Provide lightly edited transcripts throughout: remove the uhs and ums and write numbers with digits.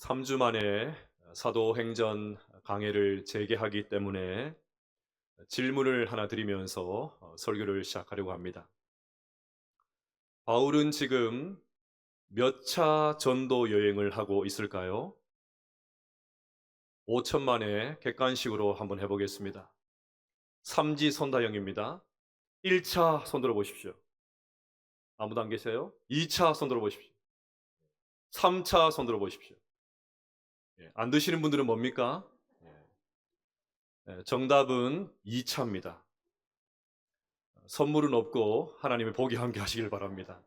3주 만에 사도행전 강해를 재개하기 때문에 질문을 하나 드리면서 설교를 시작하려고 합니다. 바울은 지금 몇 차 전도 여행을 하고 있을까요? 5천만의 객관식으로 한번 해보겠습니다. 삼지 선다형입니다. 1차 손 들어 보십시오. 아무도 안 계세요? 2차 손 들어 보십시오. 3차 손 들어 보십시오. 안 드시는 분들은 뭡니까? 정답은 2차입니다. 선물은 없고 하나님의 복이 함께 하시길 바랍니다.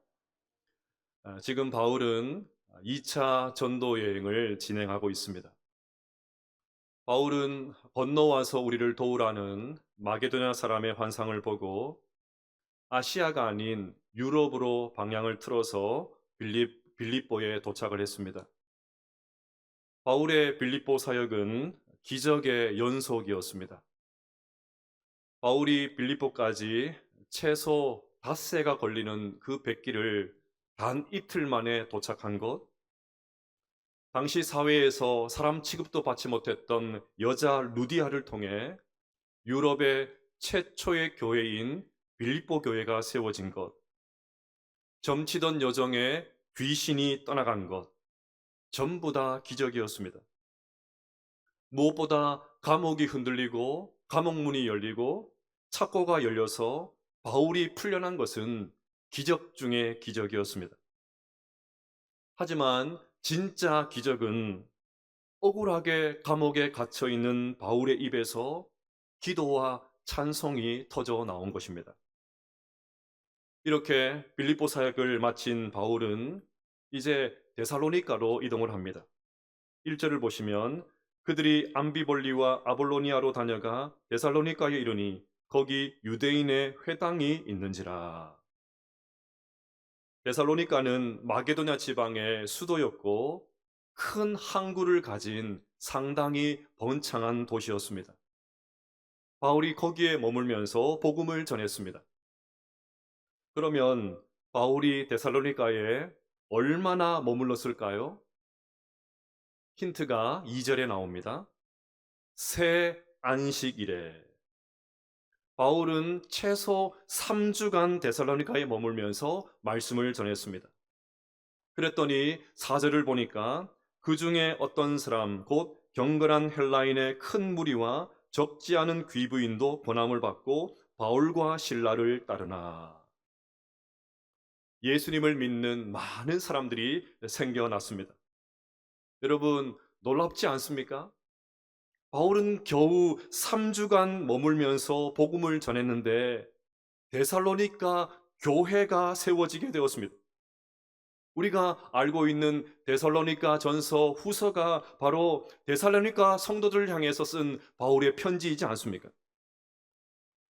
지금 바울은 2차 전도 여행을 진행하고 있습니다. 바울은 건너와서 우리를 도우라는 마게도냐 사람의 환상을 보고 아시아가 아닌 유럽으로 방향을 틀어서 빌립보에 도착을 했습니다. 바울의 빌립보 사역은 기적의 연속이었습니다. 바울이 빌립보까지 최소 닷새가 걸리는 그 백길을 단 이틀 만에 도착한 것, 당시 사회에서 사람 취급도 받지 못했던 여자 루디아를 통해 유럽의 최초의 교회인 빌립보 교회가 세워진 것, 점치던 여정에 귀신이 떠나간 것, 전부 다 기적이었습니다. 무엇보다 감옥이 흔들리고 감옥문이 열리고 창고가 열려서 바울이 풀려난 것은 기적 중의 기적이었습니다. 하지만 진짜 기적은 억울하게 감옥에 갇혀 있는 바울의 입에서 기도와 찬송이 터져 나온 것입니다. 이렇게 빌립보 사역을 마친 바울은 이제 데살로니가로 이동을 합니다. 1절을 보시면 그들이 암비볼리와 아볼로니아로 다녀가 데살로니가에 이르니 거기 유대인의 회당이 있는지라. 데살로니가는 마게도냐 지방의 수도였고 큰 항구를 가진 상당히 번창한 도시였습니다. 바울이 거기에 머물면서 복음을 전했습니다. 그러면 바울이 데살로니가에 얼마나 머물렀을까요? 힌트가 2절에 나옵니다. 새 안식일에. 바울은 최소 3주간 데살로니가에 머물면서 말씀을 전했습니다. 그랬더니 4절을 보니까 그 중에 어떤 사람 곧 경건한 헬라인의 큰 무리와 적지 않은 귀부인도 권함을 받고 바울과 실라를 따르나. 예수님을 믿는 많은 사람들이 생겨났습니다. 여러분 놀랍지 않습니까? 바울은 겨우 3주간 머물면서 복음을 전했는데 데살로니가 교회가 세워지게 되었습니다. 우리가 알고 있는 데살로니가 전서 후서가 바로 데살로니가 성도들을 향해서 쓴 바울의 편지이지 않습니까?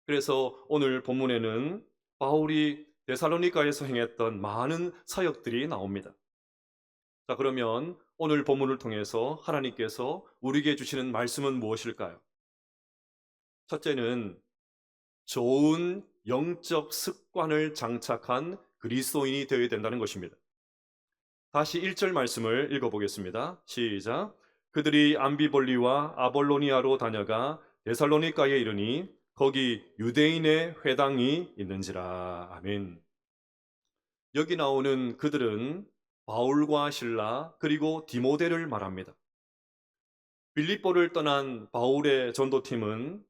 그래서 오늘 본문에는 바울이 데살로니가에서 행했던 많은 사역들이 나옵니다. 자, 그러면 오늘 본문을 통해서 하나님께서 우리에게 주시는 말씀은 무엇일까요? 첫째는 좋은 영적 습관을 장착한 그리스도인이 되어야 된다는 것입니다. 다시 1절 말씀을 읽어보겠습니다. 시작. 그들이 암비볼리와 아볼로니아로 다녀가 데살로니가에 이르니 거기 유대인의 회당이 있는지라. 아멘. 여기 나오는 그들은 바울과 실라 그리고 디모데를 말합니다. 빌립보를 떠난 바울의 전도팀은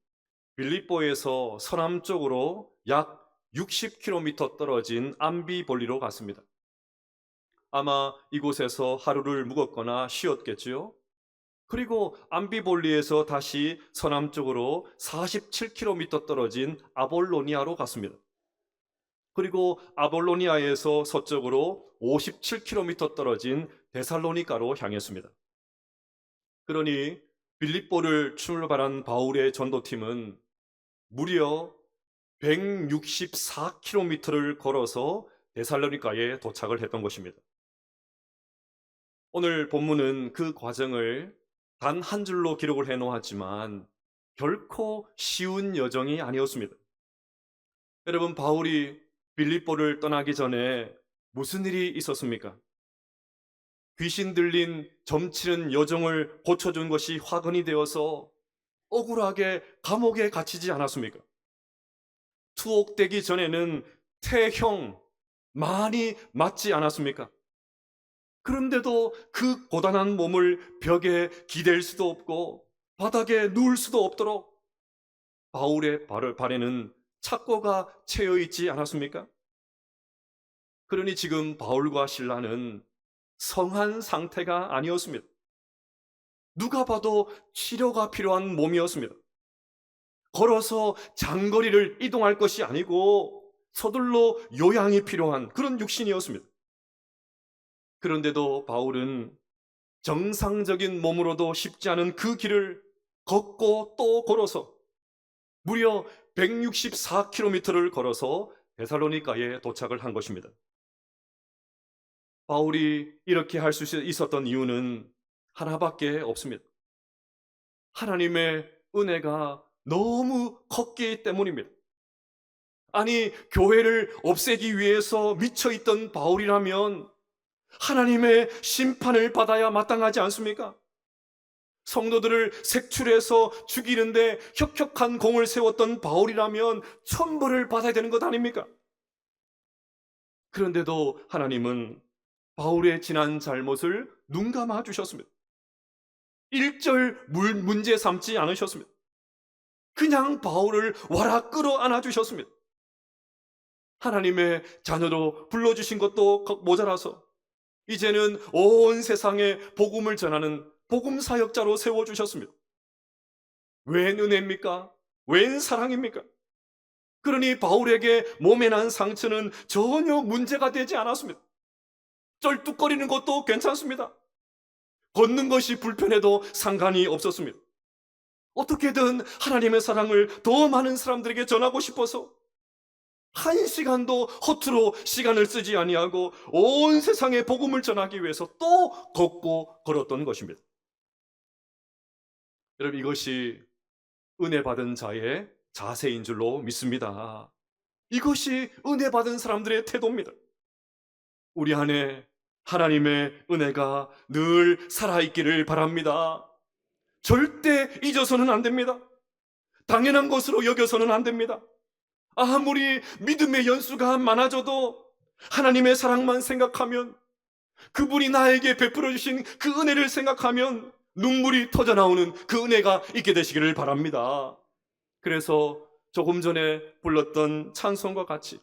빌립보에서 서남쪽으로 약 60km 떨어진 암비볼리로 갔습니다. 아마 이곳에서 하루를 묵었거나 쉬었겠지요. 그리고 암비볼리에서 다시 서남쪽으로 47km 떨어진 아볼로니아로 갔습니다. 그리고 아볼로니아에서 서쪽으로 57km 떨어진 데살로니가로 향했습니다. 그러니 빌립보를 출발한 바울의 전도팀은 무려 164km를 걸어서 데살로니가에 도착을 했던 것입니다. 오늘 본문은 그 과정을 단 한 줄로 기록을 해놓았지만 결코 쉬운 여정이 아니었습니다. 여러분, 바울이 빌립보를 떠나기 전에 무슨 일이 있었습니까? 귀신 들린 점치는 여종을 고쳐준 것이 화근이 되어서 억울하게 감옥에 갇히지 않았습니까? 투옥되기 전에는 태형 많이 맞지 않았습니까? 그런데도 그 고단한 몸을 벽에 기댈 수도 없고 바닥에 누울 수도 없도록 바울의 발에는 착고가 채여 있지 않았습니까? 그러니 지금 바울과 실라는 성한 상태가 아니었습니다. 누가 봐도 치료가 필요한 몸이었습니다. 걸어서 장거리를 이동할 것이 아니고 서둘러 요양이 필요한 그런 육신이었습니다. 그런데도 바울은 정상적인 몸으로도 쉽지 않은 그 길을 걷고 또 걸어서 무려 164km를 걸어서 데살로니가에 도착을 한 것입니다. 바울이 이렇게 할 수 있었던 이유는 하나밖에 없습니다. 하나님의 은혜가 너무 컸기 때문입니다. 아니, 교회를 없애기 위해서 미쳐있던 바울이라면 하나님의 심판을 받아야 마땅하지 않습니까? 성도들을 색출해서 죽이는데 혁혁한 공을 세웠던 바울이라면 천벌을 받아야 되는 것 아닙니까? 그런데도 하나님은 바울의 지난 잘못을 눈감아 주셨습니다. 일절 문제 삼지 않으셨습니다. 그냥 바울을 와라 끌어안아 주셨습니다. 하나님의 자녀로 불러주신 것도 모자라서 이제는 온 세상에 복음을 전하는 복음 사역자로 세워주셨습니다. 웬 은혜입니까? 웬 사랑입니까? 그러니 바울에게 몸에 난 상처는 전혀 문제가 되지 않았습니다. 쩔뚝거리는 것도 괜찮습니다. 걷는 것이 불편해도 상관이 없었습니다. 어떻게든 하나님의 사랑을 더 많은 사람들에게 전하고 싶어서 한 시간도 허투루 시간을 쓰지 아니하고 온 세상에 복음을 전하기 위해서 또 걷고 걸었던 것입니다. 여러분, 이것이 은혜 받은 자의 자세인 줄로 믿습니다. 이것이 은혜 받은 사람들의 태도입니다. 우리 안에 하나님의 은혜가 늘 살아있기를 바랍니다. 절대 잊어서는 안 됩니다. 당연한 것으로 여겨서는 안 됩니다. 아무리 믿음의 연수가 많아져도 하나님의 사랑만 생각하면, 그분이 나에게 베풀어 주신 그 은혜를 생각하면 눈물이 터져 나오는 그 은혜가 있게 되시기를 바랍니다. 그래서 조금 전에 불렀던 찬송과 같이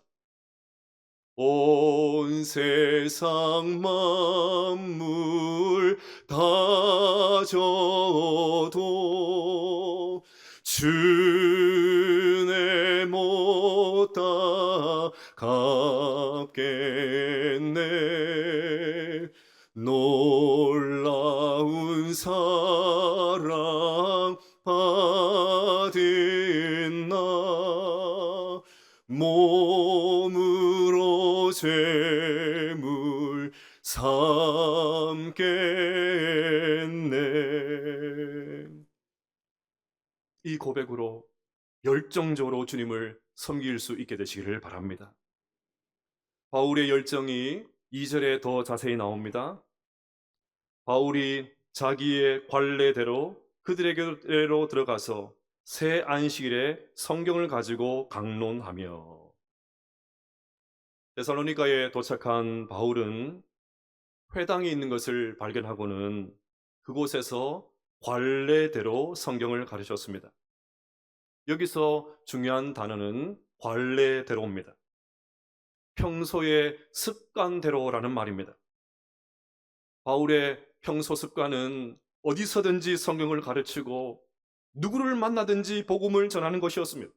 온 세상 만물 다 져도 주의 못 따갑겠네. 놀라운 사랑 받은 나 몸으로 죄물 삼겠네. 이 고백으로 열정적으로 주님을 섬길 수 있게 되시기를 바랍니다. 바울의 열정이 2절에 더 자세히 나옵니다. 바울이 자기의 관례대로 그들에게로 들어가서 새 안식일에 성경을 가지고 강론하며. 데살로니가에 도착한 바울은 회당이 있는 것을 발견하고는 그곳에서 관례대로 성경을 가르쳤습니다. 여기서 중요한 단어는 관례대로입니다. 평소의 습관대로라는 말입니다. 바울의 평소 습관은 어디서든지 성경을 가르치고 누구를 만나든지 복음을 전하는 것이었습니다.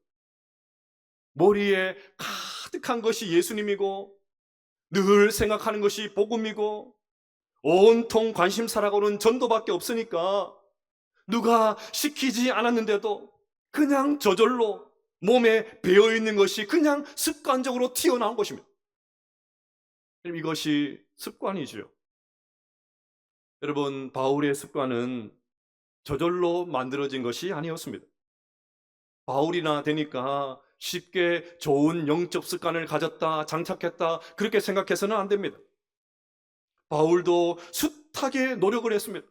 머리에 가득한 것이 예수님이고 늘 생각하는 것이 복음이고 온통 관심사라고는 전도밖에 없으니까 누가 시키지 않았는데도 그냥 저절로 몸에 배어있는 것이 그냥 습관적으로 튀어나온 것입니다. 이것이 습관이죠. 여러분, 바울의 습관은 저절로 만들어진 것이 아니었습니다. 바울이나 되니까 쉽게 좋은 영적 습관을 가졌다, 장착했다, 그렇게 생각해서는 안 됩니다. 바울도 숱하게 노력을 했습니다.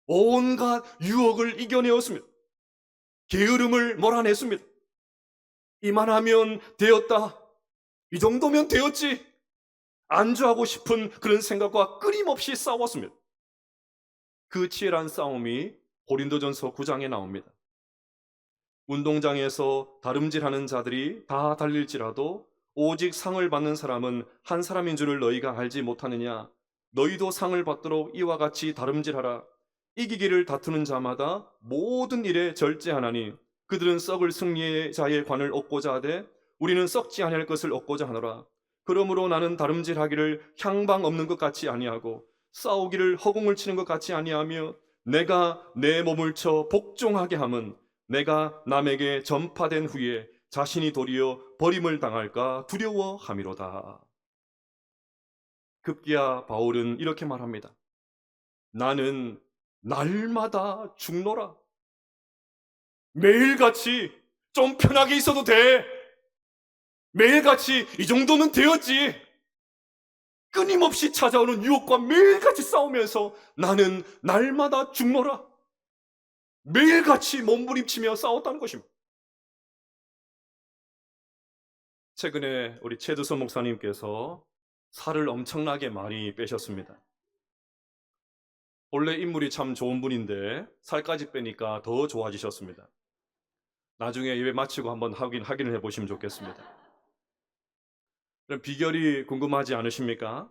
온갖 유혹을 이겨내었습니다. 게으름을 몰아냈습니다. 이만하면 되었다. 이 정도면 되었지. 안주하고 싶은 그런 생각과 끊임없이 싸웠습니다. 그 치열한 싸움이 고린도전서 9장에 나옵니다. 운동장에서 다름질하는 자들이 다 달릴지라도 오직 상을 받는 사람은 한 사람인 줄을 너희가 알지 못하느냐. 너희도 상을 받도록 이와 같이 다름질하라. 이기기를 다투는 자마다 모든 일에 절제하나니 그들은 썩을 승리의 자의 관을 얻고자 하되 우리는 썩지 아니할 것을 얻고자 하노라. 그러므로 나는 다름질하기를 향방 없는 것 같이 아니하고 싸우기를 허공을 치는 것 같이 아니하며 내가 내 몸을 쳐 복종하게 함은 내가 남에게 전파된 후에 자신이 도리어 버림을 당할까 두려워함이로다. 급기야 바울은 이렇게 말합니다. 나는 날마다 죽노라. 매일같이 좀 편하게 있어도 돼. 매일같이 이 정도는 되었지. 끊임없이 찾아오는 유혹과 매일같이 싸우면서 나는 날마다 죽노라. 매일같이 몸부림치며 싸웠다는 것입니다. 최근에 우리 최두선 목사님께서 살을 엄청나게 많이 빼셨습니다. 원래 인물이 참 좋은 분인데 살까지 빼니까 더 좋아지셨습니다. 나중에 예배 마치고 한번 확인을 해보시면 좋겠습니다. 그럼 비결이 궁금하지 않으십니까?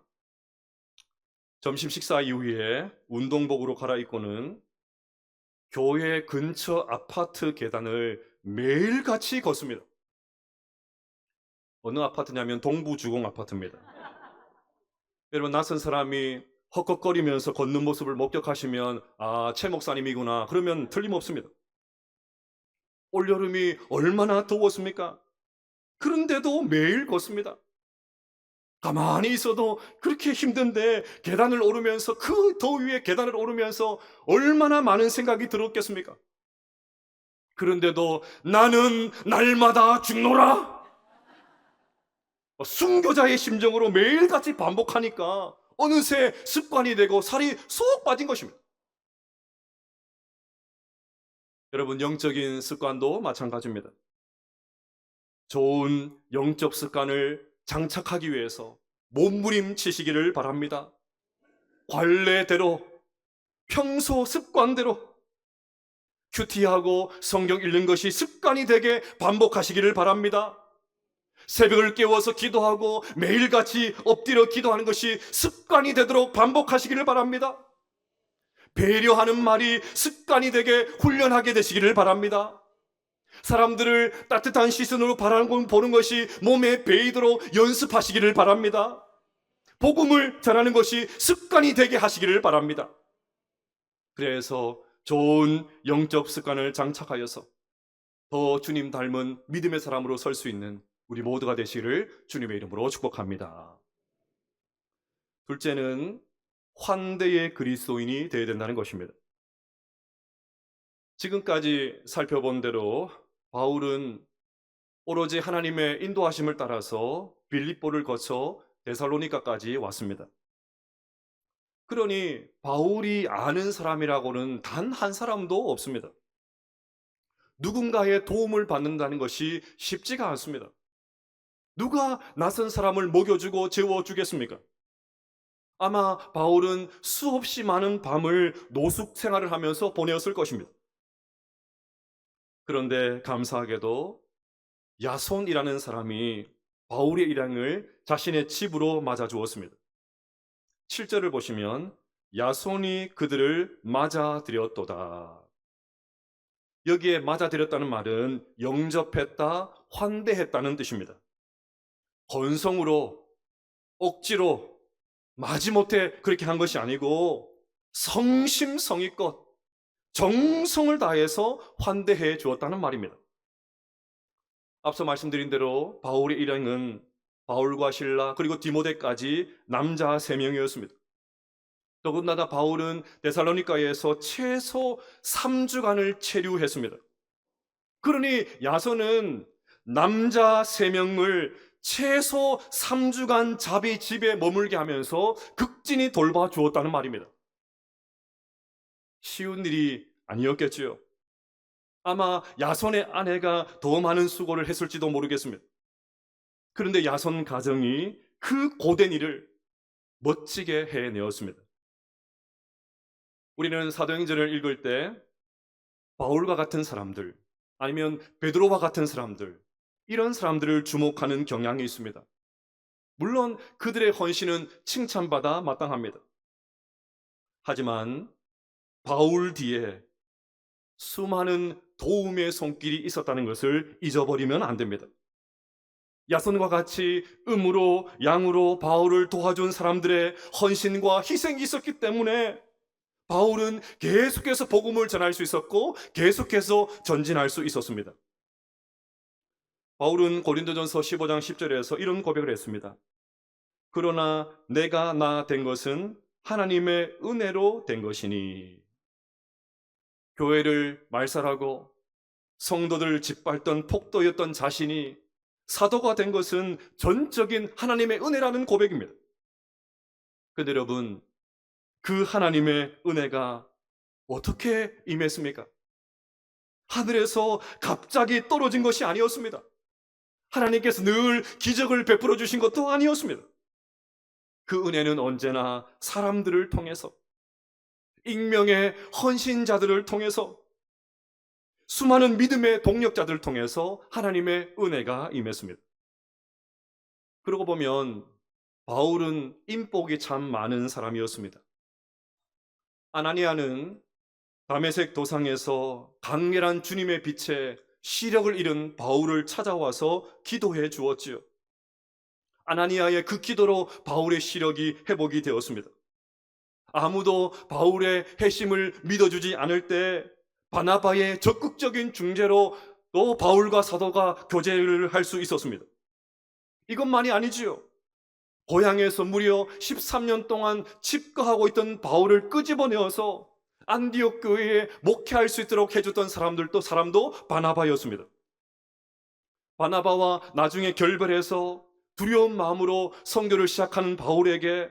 점심 식사 이후에 운동복으로 갈아입고는 교회 근처 아파트 계단을 매일같이 걷습니다. 어느 아파트냐면 동부주공 아파트입니다. 여러분, 낯선 사람이 헉헉거리면서 걷는 모습을 목격하시면 최 목사님이구나 그러면 틀림없습니다. 올여름이 얼마나 더웠습니까? 그런데도 매일 걷습니다. 가만히 있어도 그렇게 힘든데 계단을 오르면서 그 더위에 계단을 오르면서 얼마나 많은 생각이 들었겠습니까? 그런데도 나는 날마다 죽노라. 순교자의 심정으로 매일같이 반복하니까 어느새 습관이 되고 살이 쏙 빠진 것입니다. 여러분, 영적인 습관도 마찬가지입니다. 좋은 영적 습관을 장착하기 위해서 몸부림치시기를 바랍니다. 관례대로, 평소 습관대로 큐티하고 성경 읽는 것이 습관이 되게 반복하시기를 바랍니다. 새벽을 깨워서 기도하고 매일같이 엎드려 기도하는 것이 습관이 되도록 반복하시기를 바랍니다. 배려하는 말이 습관이 되게 훈련하게 되시기를 바랍니다. 사람들을 따뜻한 시선으로 바라보는 것이 몸에 배이도록 연습하시기를 바랍니다. 복음을 전하는 것이 습관이 되게 하시기를 바랍니다. 그래서 좋은 영적 습관을 장착하여서 더 주님 닮은 믿음의 사람으로 설 수 있는 우리 모두가 되시기를 주님의 이름으로 축복합니다. 둘째는 환대의 그리스도인이 되어야 된다는 것입니다. 지금까지 살펴본 대로 바울은 오로지 하나님의 인도하심을 따라서 빌립보를 거쳐 데살로니가까지 왔습니다. 그러니 바울이 아는 사람이라고는 단 한 사람도 없습니다. 누군가의 도움을 받는다는 것이 쉽지가 않습니다. 누가 낯선 사람을 먹여주고 재워주겠습니까? 아마 바울은 수없이 많은 밤을 노숙 생활을 하면서 보내었을 것입니다. 그런데 감사하게도 야손이라는 사람이 바울의 일행을 자신의 집으로 맞아주었습니다. 7절을 보시면 야손이 그들을 맞아들였도다. 여기에 맞아들였다는 말은 영접했다, 환대했다는 뜻입니다. 건성으로, 억지로, 마지못해 그렇게 한 것이 아니고 성심성의껏 정성을 다해서 환대해 주었다는 말입니다. 앞서 말씀드린 대로 바울의 일행은 바울과 실라 그리고 디모데까지 남자 3명이었습니다. 더군다나 바울은 데살로니가에서 최소 3주간을 체류했습니다. 그러니 야손은 남자 3명을 최소 3주간 자비 집에 머물게 하면서 극진히 돌봐주었다는 말입니다. 쉬운 일이 아니었겠지요. 아마 야손의 아내가 더 많은 수고를 했을지도 모르겠습니다. 그런데 야손 가정이 그 고된 일을 멋지게 해내었습니다. 우리는 사도행전을 읽을 때 바울과 같은 사람들, 아니면 베드로와 같은 사람들, 이런 사람들을 주목하는 경향이 있습니다. 물론 그들의 헌신은 칭찬받아 마땅합니다. 하지만 바울 뒤에 수많은 도움의 손길이 있었다는 것을 잊어버리면 안 됩니다. 야손과 같이 음으로 양으로 바울을 도와준 사람들의 헌신과 희생이 있었기 때문에 바울은 계속해서 복음을 전할 수 있었고 계속해서 전진할 수 있었습니다. 바울은 고린도전서 15장 10절에서 이런 고백을 했습니다. 그러나 내가 나 된 것은 하나님의 은혜로 된 것이니. 교회를 말살하고 성도들 짓밟던 폭도였던 자신이 사도가 된 것은 전적인 하나님의 은혜라는 고백입니다. 그런데 여러분, 그 하나님의 은혜가 어떻게 임했습니까? 하늘에서 갑자기 떨어진 것이 아니었습니다. 하나님께서 늘 기적을 베풀어 주신 것도 아니었습니다. 그 은혜는 언제나 사람들을 통해서, 익명의 헌신자들을 통해서, 수많은 믿음의 동력자들을 통해서 하나님의 은혜가 임했습니다. 그러고 보면 바울은 인복이 참 많은 사람이었습니다. 아나니아는 다메섹 도상에서 강렬한 주님의 빛에 시력을 잃은 바울을 찾아와서 기도해 주었지요. 아나니아의 그 기도로 바울의 시력이 회복이 되었습니다. 아무도 바울의 회심을 믿어주지 않을 때 바나바의 적극적인 중재로 또 바울과 사도가 교제를 할 수 있었습니다. 이것만이 아니지요. 고향에서 무려 13년 동안 집거하고 있던 바울을 끄집어내어서 안디옥 교회에 목회할 수 있도록 해줬던 사람도 바나바였습니다. 바나바와 나중에 결별해서 두려운 마음으로 선교를 시작하는 바울에게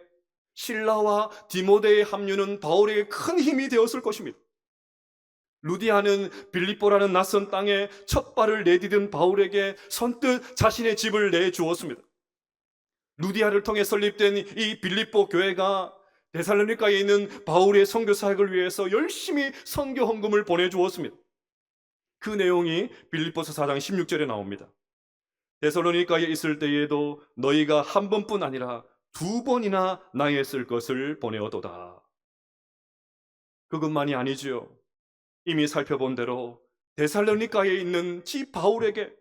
실라와 디모데의 합류는 바울에게 큰 힘이 되었을 것입니다. 루디아는 빌립보라는 낯선 땅에 첫 발을 내디딘 바울에게 선뜻 자신의 집을 내주었습니다. 루디아를 통해 설립된 이 빌립보 교회가 데살로니가에 있는 바울의 선교 사역을 위해서 열심히 선교 헌금을 보내주었습니다. 그 내용이 빌립보서 4장 16절에 나옵니다. 데살로니가에 있을 때에도 너희가 한 번뿐 아니라 두 번이나 나에 쓸 것을 보내어도다. 그것만이 아니지요. 이미 살펴본 대로 데살로니가에 있는 지 바울에게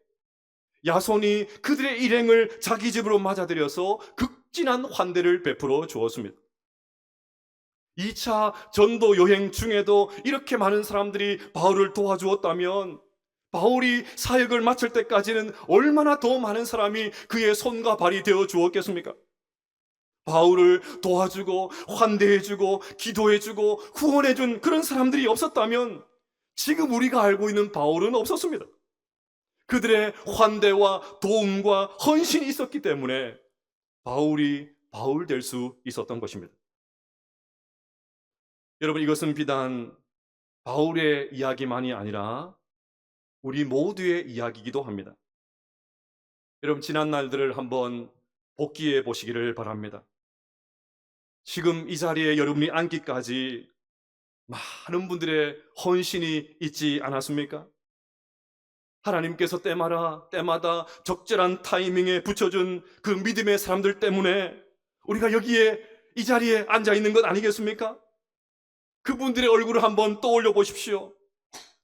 야손이 그들의 일행을 자기 집으로 맞아들여서 극진한 환대를 베풀어 주었습니다. 2차 전도 여행 중에도 이렇게 많은 사람들이 바울을 도와주었다면 바울이 사역을 마칠 때까지는 얼마나 더 많은 사람이 그의 손과 발이 되어 주었겠습니까? 바울을 도와주고 환대해주고 기도해주고 후원해준 그런 사람들이 없었다면 지금 우리가 알고 있는 바울은 없었습니다. 그들의 환대와 도움과 헌신이 있었기 때문에 바울이 바울 될 수 있었던 것입니다. 여러분, 이것은 비단 바울의 이야기만이 아니라 우리 모두의 이야기이기도 합니다. 여러분, 지난 날들을 한번 복기해 보시기를 바랍니다. 지금 이 자리에 여러분이 앉기까지 많은 분들의 헌신이 있지 않았습니까? 하나님께서 때마다 적절한 타이밍에 붙여준 그 믿음의 사람들 때문에 우리가 여기에 이 자리에 앉아 있는 것 아니겠습니까? 그분들의 얼굴을 한번 떠올려 보십시오.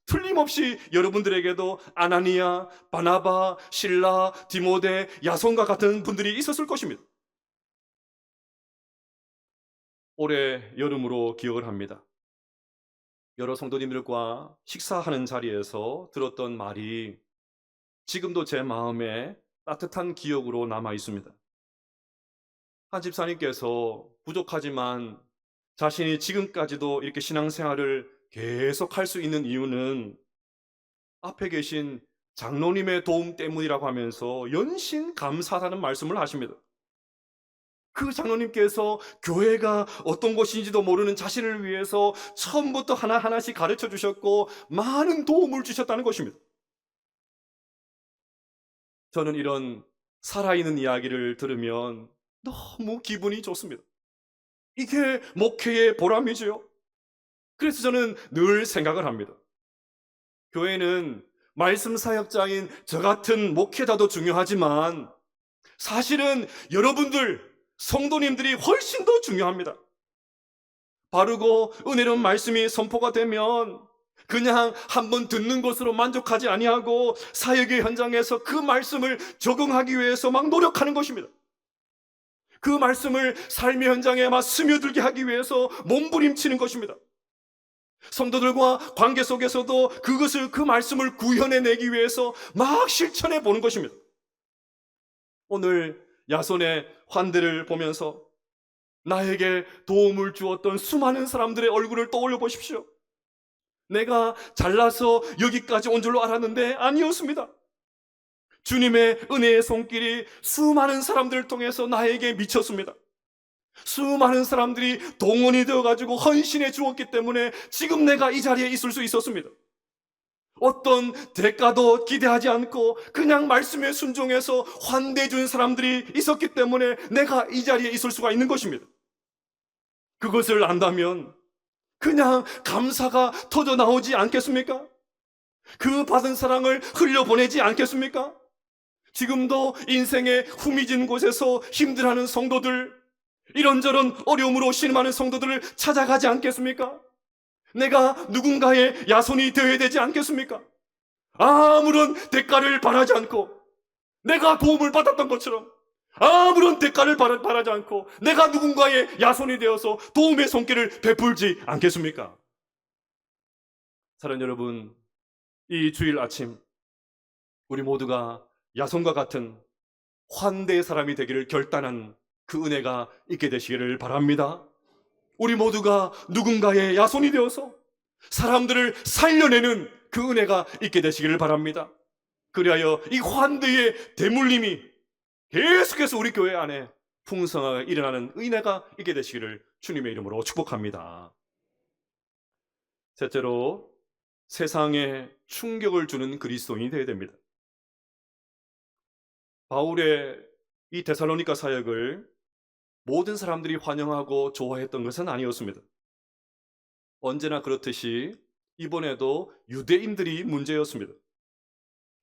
틀림없이 여러분들에게도 아나니아, 바나바, 실라, 디모데, 야손과 같은 분들이 있었을 것입니다. 올해 여름으로 기억을 합니다. 여러 성도님들과 식사하는 자리에서 들었던 말이 지금도 제 마음에 따뜻한 기억으로 남아 있습니다. 한 집사님께서 부족하지만 자신이 지금까지도 이렇게 신앙생활을 계속 할 수 있는 이유는 앞에 계신 장로님의 도움 때문이라고 하면서 연신 감사하다는 말씀을 하십니다. 그 장로님께서 교회가 어떤 곳인지도 모르는 자신을 위해서 처음부터 하나하나씩 가르쳐 주셨고 많은 도움을 주셨다는 것입니다. 저는 이런 살아있는 이야기를 들으면 너무 기분이 좋습니다. 이게 목회의 보람이지요. 그래서 저는 늘 생각을 합니다. 교회는 말씀 사역자인 저 같은 목회자도 중요하지만 사실은 여러분들 성도님들이 훨씬 더 중요합니다. 바르고 은혜로운 말씀이 선포가 되면 그냥 한번 듣는 것으로 만족하지 아니하고 사역의 현장에서 그 말씀을 적용하기 위해서 막 노력하는 것입니다. 그 말씀을 삶의 현장에 막 스며들게 하기 위해서 몸부림치는 것입니다. 성도들과 관계 속에서도 그 말씀을 구현해내기 위해서 막 실천해 보는 것입니다. 오늘 야손의 환대를 보면서 나에게 도움을 주었던 수많은 사람들의 얼굴을 떠올려 보십시오. 내가 잘나서 여기까지 온 줄로 알았는데 아니었습니다. 주님의 은혜의 손길이 수많은 사람들을 통해서 나에게 미쳤습니다. 수많은 사람들이 동원이 되어가지고 헌신해 주었기 때문에 지금 내가 이 자리에 있을 수 있었습니다. 어떤 대가도 기대하지 않고 그냥 말씀에 순종해서 환대해 준 사람들이 있었기 때문에 내가 이 자리에 있을 수가 있는 것입니다. 그것을 안다면 그냥 감사가 터져 나오지 않겠습니까? 그 받은 사랑을 흘려보내지 않겠습니까? 지금도 인생의 후미진 곳에서 힘들어하는 성도들, 이런저런 어려움으로 신음하는 성도들을 찾아가지 않겠습니까? 내가 누군가의 야손이 되어야 되지 않겠습니까? 아무런 대가를 바라지 않고 내가 도움을 받았던 것처럼 아무런 대가를 바라지 않고 내가 누군가의 야손이 되어서 도움의 손길을 베풀지 않겠습니까? 사랑하는 여러분, 이 주일 아침 우리 모두가 야손과 같은 환대의 사람이 되기를 결단한 그 은혜가 있게 되시기를 바랍니다. 우리 모두가 누군가의 야손이 되어서 사람들을 살려내는 그 은혜가 있게 되시기를 바랍니다. 그리하여 이 환대의 대물림이 계속해서 우리 교회 안에 풍성하게 일어나는 은혜가 있게 되시기를 주님의 이름으로 축복합니다. 셋째로, 세상에 충격을 주는 그리스도인이 되어야 됩니다. 바울의 이 데살로니가 사역을 모든 사람들이 환영하고 좋아했던 것은 아니었습니다. 언제나 그렇듯이 이번에도 유대인들이 문제였습니다.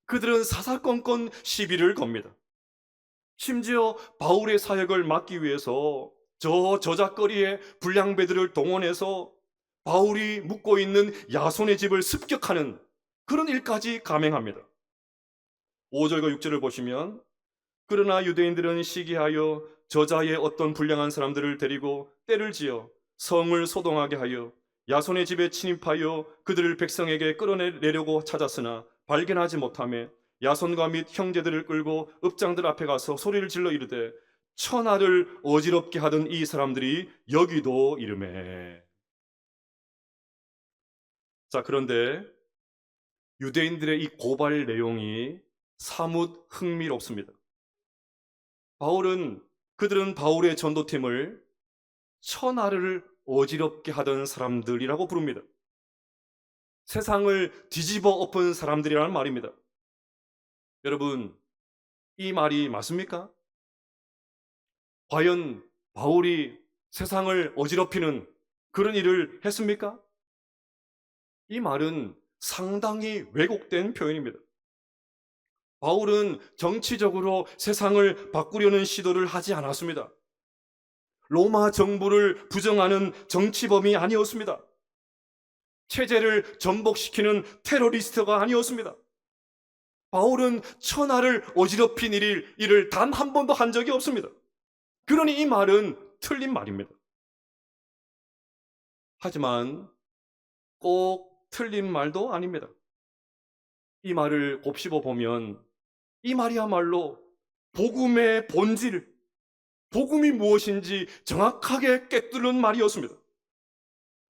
그들은 사사건건 시비를 겁니다. 심지어 바울의 사역을 막기 위해서 저 저작거리의 불량배들을 동원해서 바울이 묵고 있는 야손의 집을 습격하는 그런 일까지 감행합니다. 5절과 6절을 보시면, 그러나 유대인들은 시기하여 저자의 어떤 불량한 사람들을 데리고 때를 지어 성을 소동하게 하여 야손의 집에 침입하여 그들을 백성에게 끌어내려고 찾았으나 발견하지 못하며 야손과 및 형제들을 끌고 읍장들 앞에 가서 소리를 질러 이르되 천하를 어지럽게 하던 이 사람들이 여기도 이르매. 자, 그런데 유대인들의 이 고발 내용이 사뭇 흥미롭습니다. 그들은 바울의 전도팀을 천하를 어지럽게 하던 사람들이라고 부릅니다. 세상을 뒤집어 엎은 사람들이라는 말입니다. 여러분, 이 말이 맞습니까? 과연 바울이 세상을 어지럽히는 그런 일을 했습니까? 이 말은 상당히 왜곡된 표현입니다. 바울은 정치적으로 세상을 바꾸려는 시도를 하지 않았습니다. 로마 정부를 부정하는 정치범이 아니었습니다. 체제를 전복시키는 테러리스트가 아니었습니다. 바울은 천하를 어지럽힌 일을 단 한 번도 한 적이 없습니다. 그러니 이 말은 틀린 말입니다. 하지만 꼭 틀린 말도 아닙니다. 이 말을 곱씹어 보면 이 말이야말로 복음의 본질, 복음이 무엇인지 정확하게 꿰뚫는 말이었습니다.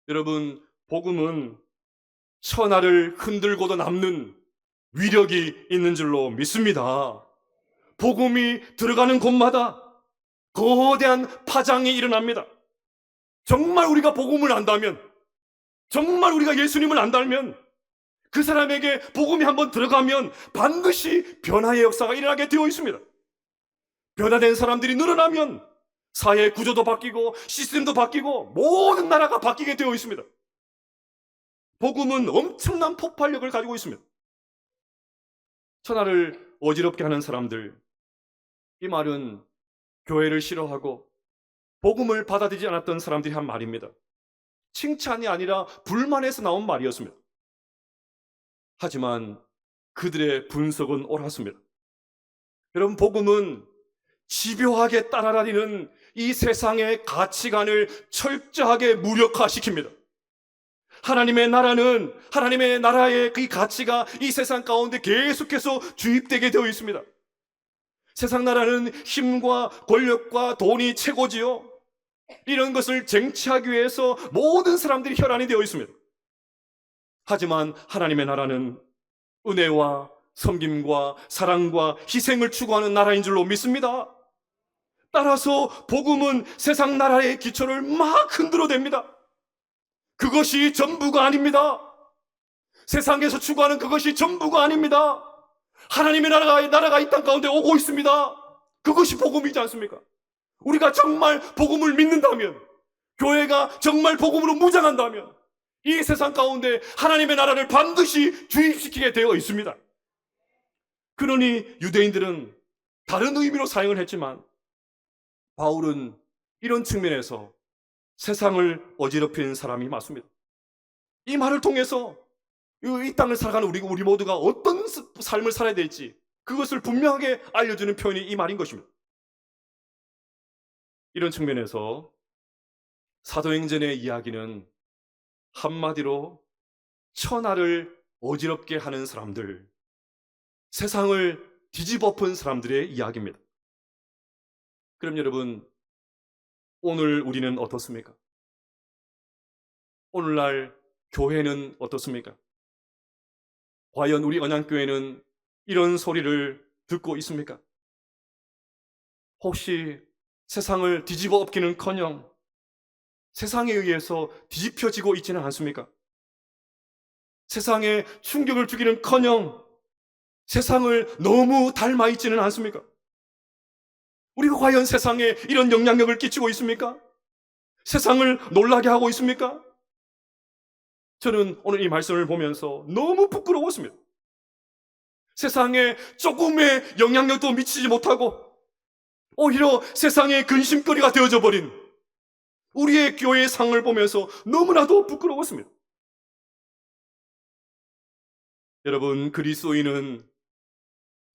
여러분, 복음은 천하를 흔들고도 남는 위력이 있는 줄로 믿습니다. 복음이 들어가는 곳마다 거대한 파장이 일어납니다. 정말 우리가 복음을 안다면, 정말 우리가 예수님을 안다면, 그 사람에게 복음이 한번 들어가면 반드시 변화의 역사가 일어나게 되어 있습니다. 변화된 사람들이 늘어나면 사회 구조도 바뀌고 시스템도 바뀌고 모든 나라가 바뀌게 되어 있습니다. 복음은 엄청난 폭발력을 가지고 있습니다. 천하를 어지럽게 하는 사람들, 이 말은 교회를 싫어하고 복음을 받아들이지 않았던 사람들이 한 말입니다. 칭찬이 아니라 불만에서 나온 말이었습니다. 하지만 그들의 분석은 옳았습니다. 여러분, 복음은 집요하게 따라다니는 이 세상의 가치관을 철저하게 무력화시킵니다. 하나님의 나라는, 하나님의 나라의 그 가치가 이 세상 가운데 계속해서 주입되게 되어 있습니다. 세상 나라는 힘과 권력과 돈이 최고지요. 이런 것을 쟁취하기 위해서 모든 사람들이 혈안이 되어 있습니다. 하지만 하나님의 나라는 은혜와 섬김과 사랑과 희생을 추구하는 나라인 줄로 믿습니다. 따라서 복음은 세상 나라의 기초를 막 흔들어댑니다. 그것이 전부가 아닙니다. 세상에서 추구하는 그것이 전부가 아닙니다. 하나님의 나라가 이 땅 가운데 오고 있습니다. 그것이 복음이지 않습니까? 우리가 정말 복음을 믿는다면, 교회가 정말 복음으로 무장한다면 이 세상 가운데 하나님의 나라를 반드시 주입시키게 되어 있습니다. 그러니 유대인들은 다른 의미로 사용을 했지만 바울은 이런 측면에서 세상을 어지럽히는 사람이 맞습니다. 이 말을 통해서 이 땅을 살아가는 우리 모두가 어떤 삶을 살아야 될지 그것을 분명하게 알려주는 표현이 이 말인 것입니다. 이런 측면에서 사도행전의 이야기는 한마디로 천하를 어지럽게 하는 사람들, 세상을 뒤집어엎은 사람들의 이야기입니다. 그럼 여러분, 오늘 우리는 어떻습니까? 오늘날 교회는 어떻습니까? 과연 우리 언양교회는 이런 소리를 듣고 있습니까? 혹시 세상을 뒤집어 엎기는커녕 세상에 의해서 뒤집혀지고 있지는 않습니까? 세상에 충격을 주기는커녕 세상을 너무 닮아 있지는 않습니까? 우리가 과연 세상에 이런 영향력을 끼치고 있습니까? 세상을 놀라게 하고 있습니까? 저는 오늘 이 말씀을 보면서 너무 부끄러웠습니다. 세상에 조금의 영향력도 미치지 못하고 오히려 세상의 근심거리가 되어져 버린 우리의 교회의 상을 보면서 너무나도 부끄러웠습니다. 여러분, 그리스도인은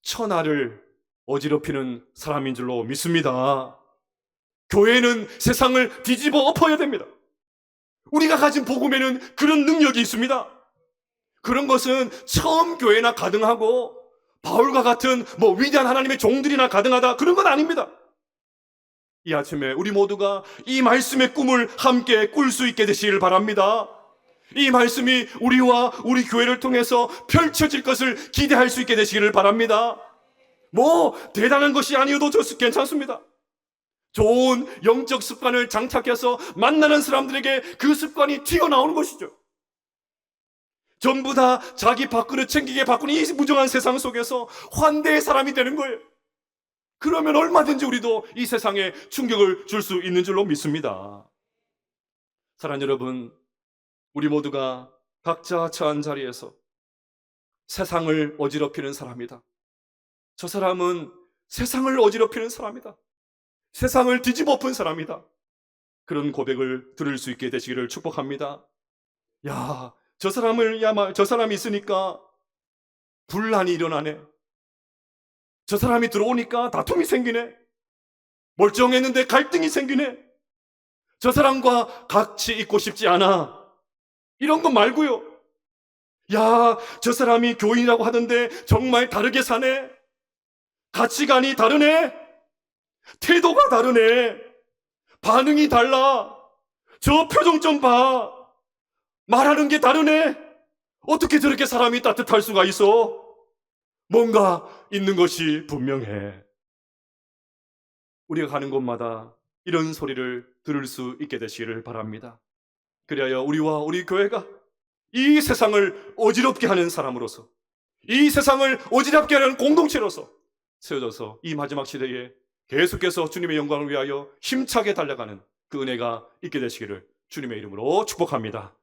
천하를 어지럽히는 사람인 줄로 믿습니다. 교회는 세상을 뒤집어 엎어야 됩니다. 우리가 가진 복음에는 그런 능력이 있습니다. 그런 것은 처음 교회나 가능하고 바울과 같은 위대한 하나님의 종들이나 가능하다, 그런 건 아닙니다. 이 아침에 우리 모두가 이 말씀의 꿈을 함께 꿀 수 있게 되시길 바랍니다. 이 말씀이 우리와 우리 교회를 통해서 펼쳐질 것을 기대할 수 있게 되시기를 바랍니다. 대단한 것이 아니어도 괜찮습니다. 좋은 영적 습관을 장착해서 만나는 사람들에게 그 습관이 튀어나오는 것이죠. 전부 다 자기 밥그릇 챙기게 바꾸는 이 무정한 세상 속에서 환대의 사람이 되는 거예요. 그러면 얼마든지 우리도 이 세상에 충격을 줄 수 있는 줄로 믿습니다. 사랑하는 여러분, 우리 모두가 각자 처한 자리에서 세상을 어지럽히는 사람이다, 저 사람은 세상을 어지럽히는 사람이다, 세상을 뒤집어엎은 사람이다, 그런 고백을 들을 수 있게 되시기를 축복합니다. 저 사람이 있으니까 분란이 일어나네, 저 사람이 들어오니까 다툼이 생기네, 멀쩡했는데 갈등이 생기네, 저 사람과 같이 있고 싶지 않아, 이런 거 말고요. 저 사람이 교인이라고 하던데 정말 다르게 사네, 가치관이 다르네, 태도가 다르네, 반응이 달라, 저 표정 좀 봐, 말하는 게 다르네, 어떻게 저렇게 사람이 따뜻할 수가 있어? 뭔가 있는 것이 분명해. 우리가 가는 곳마다 이런 소리를 들을 수 있게 되시기를 바랍니다. 그리하여 우리와 우리 교회가 이 세상을 어지럽게 하는 사람으로서, 이 세상을 어지럽게 하는 공동체로서 세워져서 이 마지막 시대에 계속해서 주님의 영광을 위하여 힘차게 달려가는 그 은혜가 있게 되시기를 주님의 이름으로 축복합니다.